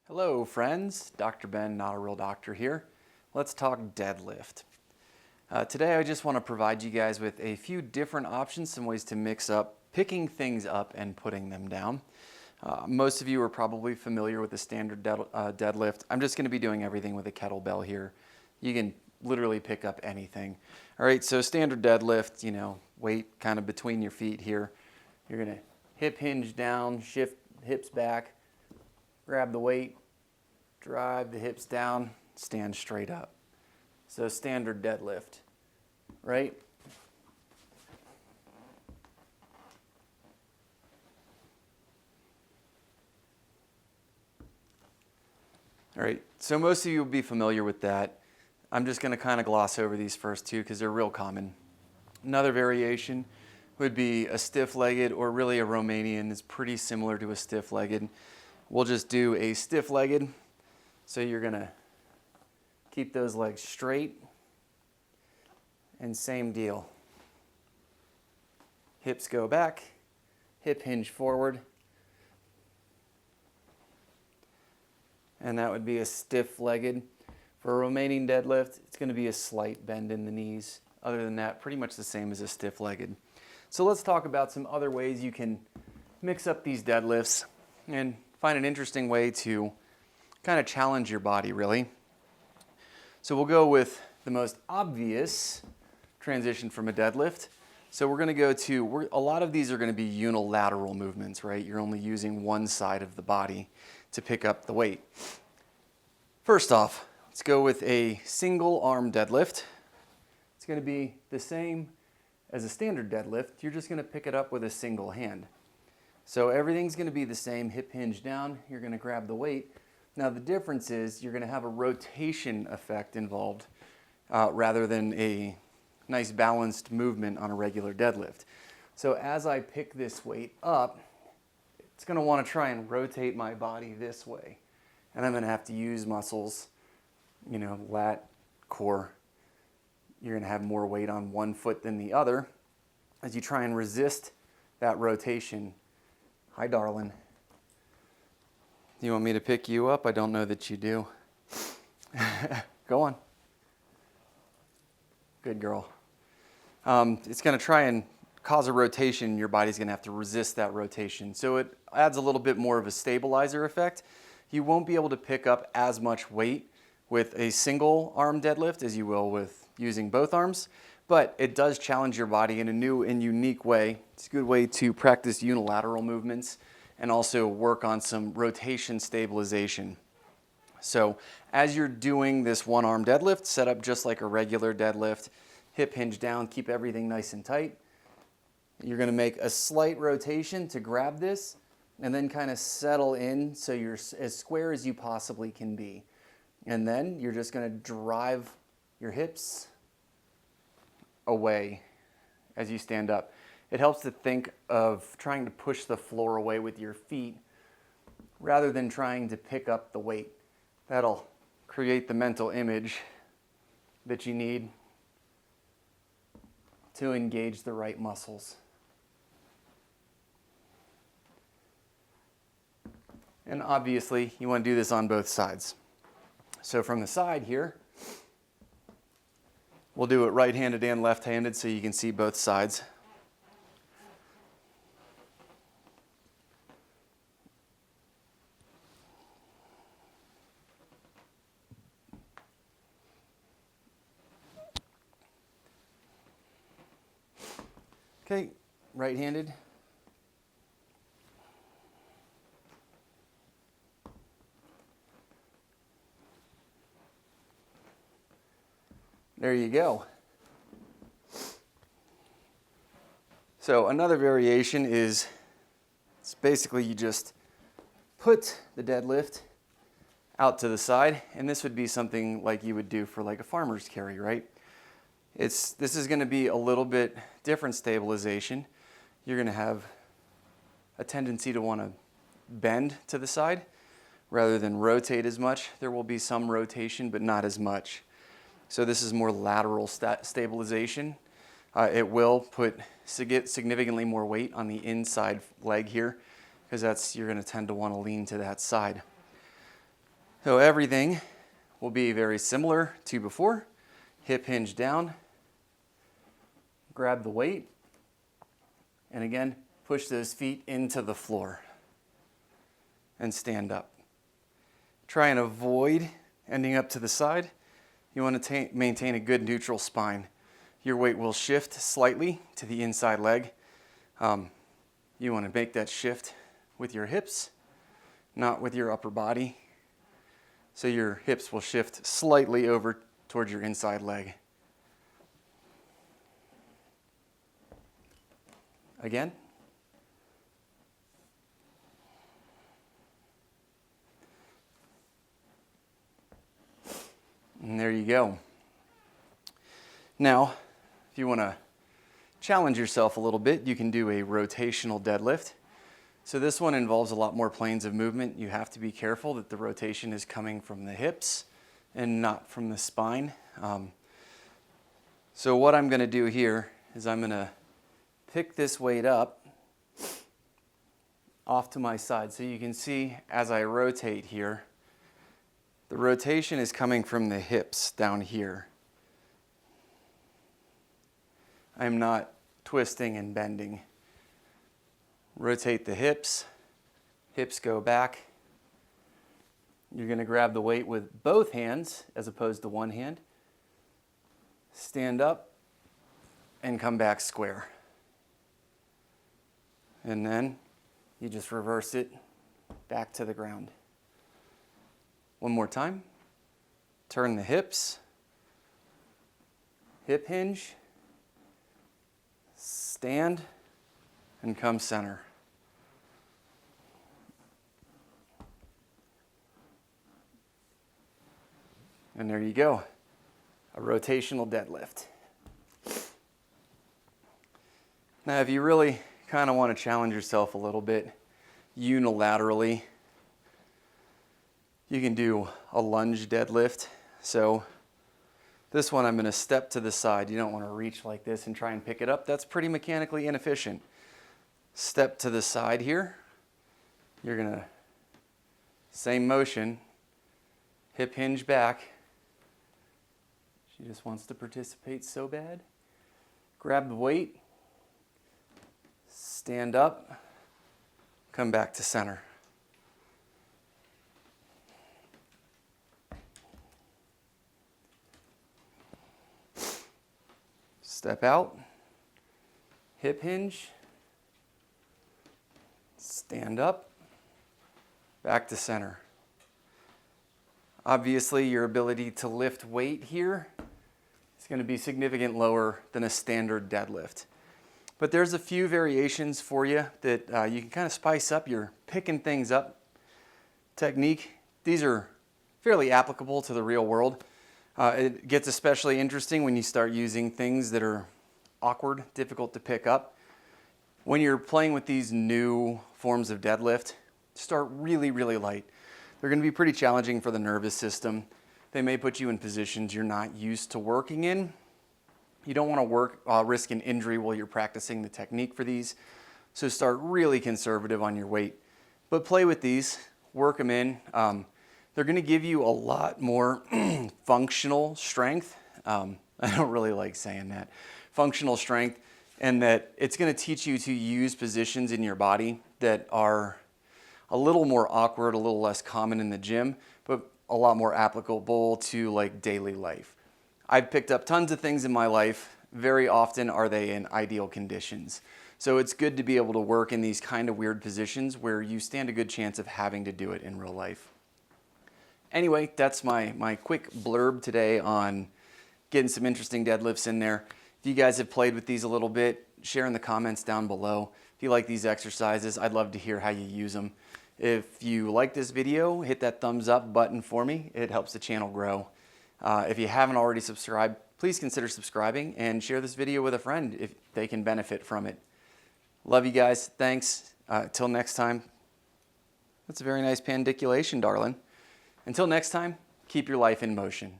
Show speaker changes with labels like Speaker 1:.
Speaker 1: Hello friends, Dr. Ben, not a real doctor here. Let's talk deadlift. Today I just want to provide you guys with a few different options, some ways to mix up picking things up and putting them down. Most of you are probably familiar with the standard deadlift. I'm just going to be doing everything with a kettlebell here. You can literally pick up anything. All right, so standard deadlift, weight kind of between your feet here. You're going to hip hinge down, shift hips back, grab the weight, drive the hips down, stand straight up. So standard deadlift, right? All right, so most of you will be familiar with that. I'm just gonna kind of gloss over these first two because they're real common. Another variation would be a stiff-legged, or really a Romanian is pretty similar to a stiff-legged. We'll just do a stiff-legged. So you're gonna keep those legs straight, and same deal. Hips go back, hip hinge forward, and that would be a stiff-legged. For a Romanian deadlift, it's gonna be a slight bend in the knees. Other than that, pretty much the same as a stiff-legged. So let's talk about some other ways you can mix up these deadlifts and find an interesting way to kind of challenge your body, really. So we'll go with the most obvious transition from a deadlift. So we're going to go to, a lot of these are going to be unilateral movements, right? You're only using one side of the body to pick up the weight. First off, let's go with a single arm deadlift. It's going to be the same as a standard deadlift. You're just going to pick it up with a single hand. So everything's going to be the same, hip hinge down, you're going to grab the weight. Now the difference is you're going to have a rotation effect involved rather than a nice balanced movement on a regular deadlift. So as I pick this weight up, it's going to want to try and rotate my body this way. And I'm going to have to use muscles, lat, core. You're going to have more weight on one foot than the other as you try and resist that rotation. Hi, darling. You want me to pick you up? I don't know that you do. Go on. Good girl. It's going to try and cause a rotation. Your body's going to have to resist that rotation. So it adds a little bit more of a stabilizer effect. You won't be able to pick up as much weight with a single arm deadlift as you will with using both arms, but it does challenge your body in a new and unique way. It's a good way to practice unilateral movements and also work on some rotation stabilization. So as you're doing this one arm deadlift, set up just like a regular deadlift, hip hinge down, keep everything nice and tight. You're going to make a slight rotation to grab this and then kind of settle in so you're as square as you possibly can be. And then you're just going to drive your hips away as you stand up. It helps to think of trying to push the floor away with your feet rather than trying to pick up the weight. That'll create the mental image that you need to engage the right muscles. And obviously, you want to do this on both sides. So from the side here, we'll do it right-handed and left-handed so you can see both sides. Okay, right-handed. There you go. So another variation is, it's basically you just put the deadlift out to the side, and this would be something like you would do for like a farmer's carry, right? This is going to be a little bit different stabilization. You're going to have a tendency to want to bend to the side rather than rotate as much. There will be some rotation, but not as much. So this is more lateral stabilization. It will put significantly more weight on the inside leg here because you're going to tend to want to lean to that side. So everything will be very similar to before. Hip hinge down, grab the weight, and again, push those feet into the floor and stand up. Try and avoid ending up to the side. You want to maintain a good neutral spine. Your weight will shift slightly to the inside leg. You want to make that shift with your hips, not with your upper body. So your hips will shift slightly over towards your inside leg. Again. And there you go. Now, if you want to challenge yourself a little bit, you can do a rotational deadlift. So this one involves a lot more planes of movement. You have to be careful that the rotation is coming from the hips and not from the spine. So what I'm going to do here is I'm going to pick this weight up off to my side. So you can see as I rotate here, the rotation is coming from the hips down here. I'm not twisting and bending. Rotate the hips, hips go back. You're going to grab the weight with both hands as opposed to one hand. Stand up and come back square. And then you just reverse it back to the ground. One more time. Turn the hips, hip hinge, stand, and come center. And there you go, a rotational deadlift. Now, if you really kind of want to challenge yourself a little bit unilaterally, you can do a lunge deadlift. So this one I'm going to step to the side. You don't want to reach like this and try and pick it up. That's pretty mechanically inefficient. Step to the side here. You're going to, same motion, hip hinge back. She just wants to participate so bad. Grab the weight, stand up, come back to center. Step out, hip hinge, stand up, back to center. Obviously, your ability to lift weight here is going to be significantly lower than a standard deadlift. But there's a few variations for you that you can kind of spice up your picking things up technique. These are fairly applicable to the real world. It gets especially interesting when you start using things that are awkward, difficult to pick up. When you're playing with these new forms of deadlift, start really, really light. They're going to be pretty challenging for the nervous system. They may put you in positions you're not used to working in. You don't want to risk an injury while you're practicing the technique for these. So start really conservative on your weight. But play with these, work them in. They're going to give you a lot more functional strength. I don't really like saying that. Functional strength, and that it's going to teach you to use positions in your body that are a little more awkward, a little less common in the gym, but a lot more applicable to like daily life. I've picked up tons of things in my life. Very often are they in ideal conditions. So it's good to be able to work in these kind of weird positions where you stand a good chance of having to do it in real life. Anyway, that's my quick blurb today on getting some interesting deadlifts in there. If you guys have played with these a little bit, share in the comments down below. If you like these exercises, I'd love to hear how you use them. If you like this video, hit that thumbs up button for me. It helps the channel grow. If you haven't already subscribed, please consider subscribing and share this video with a friend if they can benefit from it. Love you guys. Thanks. Till next time. That's a very nice pandiculation, darling. Until next time, keep your life in motion.